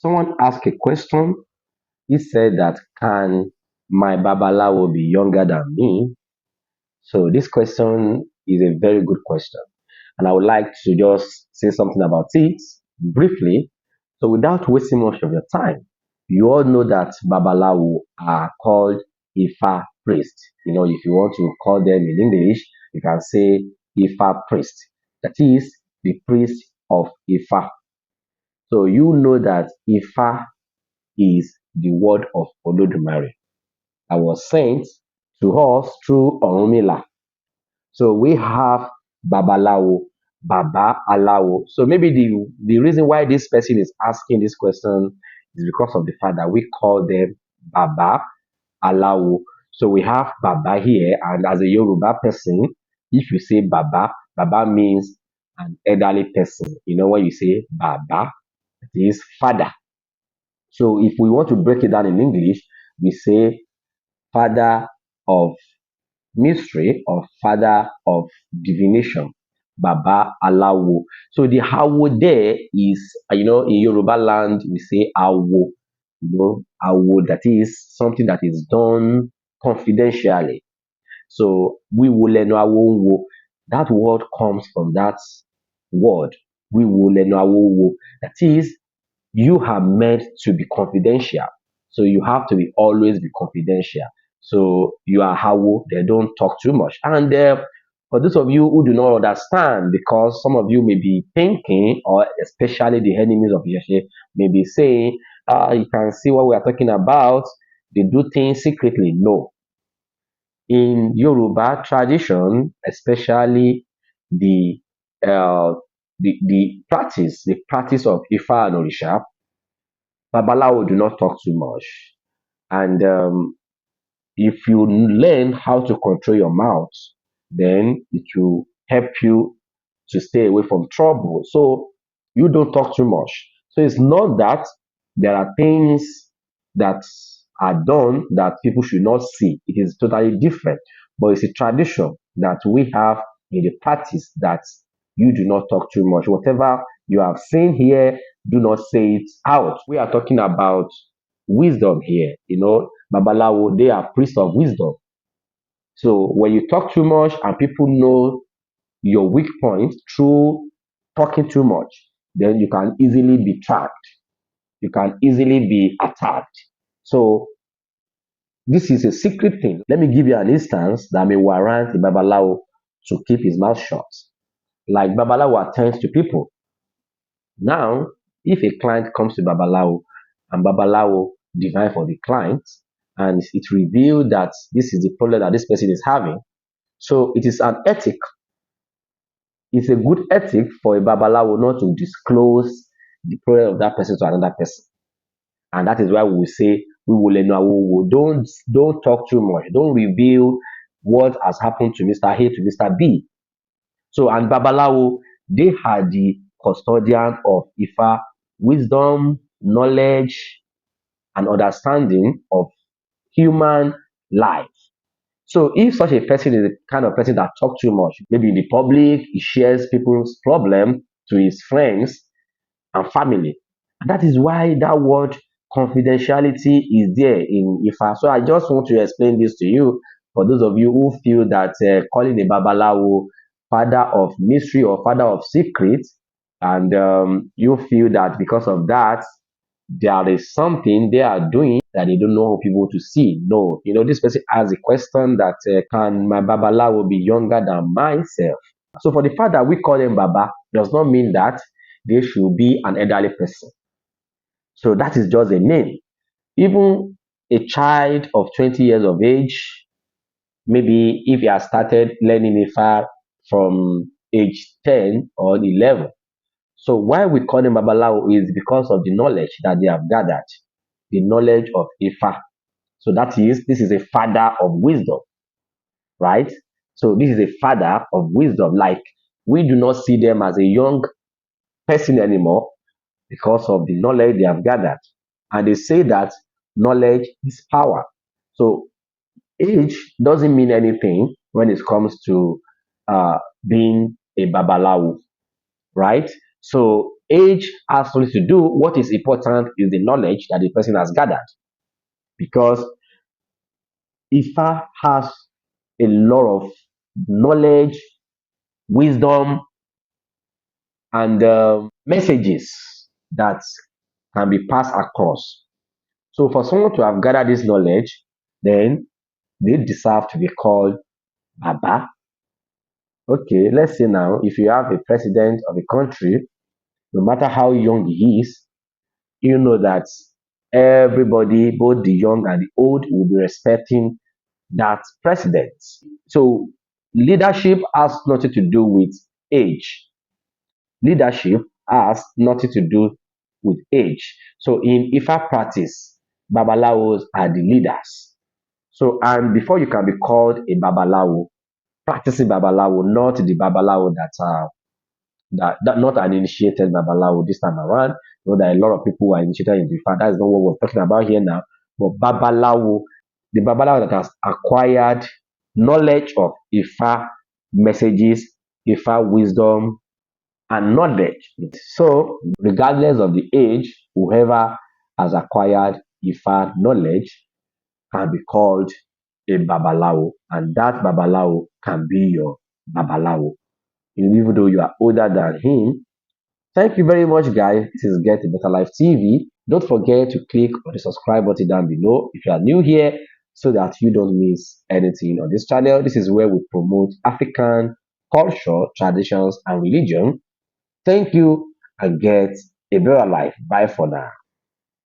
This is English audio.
Someone asked a question. He said that, can my Babalawo be younger than me? So this question is a very good question, and I would like to just say something about it briefly. So without wasting much of your time, you all know that Babalawo are called Ifa priest. If you want to call them in English, you can say Ifa priest. That is the priest of Ifa. So you know that Ifa is the word of Olodumare that was sent to us through Orunmila. So we have Babalawo, Baba Alawo. So maybe the reason why this person is asking this question is because of the fact that we call them Baba Alawo. So we have Baba here, and as a Yoruba person, if you say Baba, Baba means an elderly person. When you say Baba, it is father. So if we want to break it down in English, we say father of mystery or father of divination, Baba Alawo. So the Awo there is, in Yoruba land, we say Awo, Awo, that is something that is done confidentially. So we will leno awo wo. That word comes from that word. We will leno awo wo. That is, you are meant to be confidential. So you have to be always be confidential. So you are how they don't talk too much. And for those of you who do not understand, because some of you may be thinking, or especially the enemies of Yeshe, may be saying, you can see what we are talking about. They do things secretly. No, in Yoruba tradition, especially the uh, the practice of Ifa and Orisha, Babalawo do not talk too much. And if you learn how to control your mouth, then it will help you to stay away from trouble. So you don't talk too much. So it's not that there are things that are done that people should not see. It is totally different. But it's a tradition that we have in the practice that you do not talk too much. Whatever you have seen here, do not say it out. We are talking about wisdom here. Babalawo, they are priests of wisdom. So when you talk too much and people know your weak point through talking too much, then you can easily be tracked. You can easily be attacked. So this is a secret thing. Let me give you an instance that may warrant the Babalawo to keep his mouth shut. Like Babalawo attends to people. Now, if a client comes to Babalawo and Babalawo divine for the client, and it revealed that this is the problem that this person is having, so it is an ethic. It's a good ethic for a Babalawo not to disclose the problem of that person to another person. And that is why we say we will know. Don't talk too much. Don't reveal what has happened to Mr. A to Mr. B. So, and Babalawo, they are the custodian of Ifa wisdom, knowledge, and understanding of human life. So if such a person is the kind of person that talk too much, maybe in the public, he shares people's problem to his friends and family. And that is why that word confidentiality is there in Ifa. So I just want to explain this to you for those of you who feel that calling a Babalawo father of mystery or father of secrets, and you feel that because of that, there is something they are doing that they don't know people to see. No, this person has a question that can my Babalawo be younger than myself? So for the fact that we call them Baba does not mean that they should be an elderly person. So that is just a name. Even a child of 20 years of age, maybe if he has started learning Ifa from age 10 or 11. So why we call them Babalawo is because of the knowledge that they have gathered, the knowledge of Ifa. So this is a father of wisdom, right? So this is a father of wisdom. Like, we do not see them as a young person anymore because of the knowledge they have gathered. And they say that knowledge is power. So age doesn't mean anything when it comes to being a Babalawo, right? So age has something to do. What is important is the knowledge that the person has gathered, because Ifa has a lot of knowledge, wisdom, and messages that can be passed across. So for someone to have gathered this knowledge, then they deserve to be called Baba. Okay, let's say now if you have a president of a country, no matter how young he is, you know that everybody, both the young and the old, will be respecting that president. So leadership has nothing to do with age. Leadership has nothing to do with age. So in Ifa practice, Babalawos are the leaders. So, and before you can be called a Babalawo, practicing Babalawo, not the Babalawo that not an initiated Babalawo this time around. You know that a lot of people are initiated in the Ifa. That is not what we're talking about here now. But Babalawo, the Babalawo that has acquired knowledge of Ifa messages, Ifa wisdom, and knowledge. So, regardless of the age, whoever has acquired Ifa knowledge can be called a Babalawo, and that Babalawo can be your Babalawo. Even though you are older than him. Thank you very much, guys. This is Get a Better Life TV. Don't forget to click on the subscribe button down below if you are new here, so that you don't miss anything on this channel. This is where we promote African culture, traditions, and religion. Thank you, and get a better life. Bye for now.